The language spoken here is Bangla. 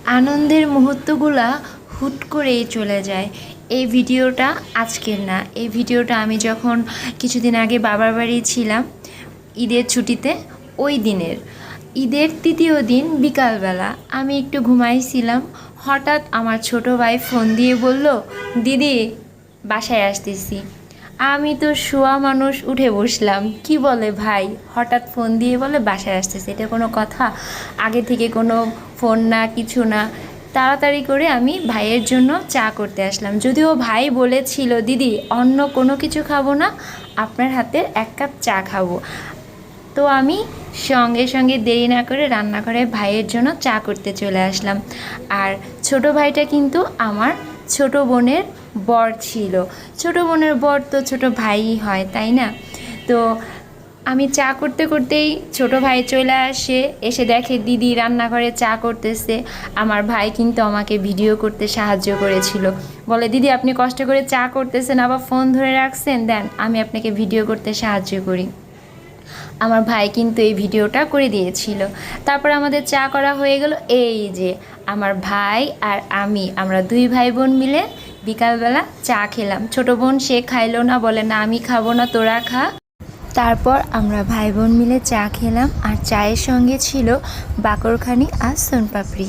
আনন্দের মুহূর্তগুলা হুট করেই চলে যায়। এই ভিডিওটা আজকের না, এই ভিডিওটা আমি যখন কিছুদিন আগে বাবার বাড়ি ছিলাম ঈদের ছুটিতে, ওই দিনের ঈদের তৃতীয় দিন বিকালবেলা আমি একটু ঘুমাইছিলাম। হঠাৎ আমার ছোট ভাই ফোন দিয়ে বলল, দিদি বাসায় আসতেছি। আমি তো শোয়া মানুষ, উঠে বসলাম। কি বলে ভাই, হঠাৎ ফোন দিয়ে বলে বাসায় আসতেছে, এটা কোনো কথা? আগে থেকে কোনো ফোন না, কিছু না। তাড়াতাড়ি করে আমি ভাইয়ের জন্য চা করতে আসলাম, যদিও ভাই বলেছিল দিদি অন্য কোনো কিছু খাবো না, আপনার হাতের এক কাপ চা খাবো। তো আমি সঙ্গে সঙ্গে দেরি না করে রান্নাঘরে ভাইয়ের জন্য চা করতে চলে আসলাম। আর ছোট ভাইটা কিন্তু আমার ছোট বোনের বর ছিল। ছোট বোনের বর তো ছোট ভাইই হয়, তাই না? তো আমি চা করতে করতেই ছোট ভাই চলে আসে, এসে দেখে দিদি রান্নাঘরে চা করতেছে। আমার ভাই কিন্তু আমাকে ভিডিও করতে সাহায্য করেছিল, বলে দিদি আপনি কষ্ট করে চা করতেছেন আবার ফোন ধরে রাখছেন, দেন আমি আপনাকে ভিডিও করতে সাহায্য করি। আমার ভাই কিন্তু এই ভিডিওটা করে দিয়েছিল। তারপর আমাদের চা করা হয়ে গেল। এই যে আমার ভাই আর আমরা দুই ভাই বোন মিলে বিকালবেলা চা খেলাম। ছোট বোন সে খাইলো না, বলে না আমি খাবো না, তোরা খা। তারপর আমরা ভাই বোন মিলে চা খেলাম, আর চায়ের সঙ্গে ছিল বাকরখানি আর সোনপাপড়ি।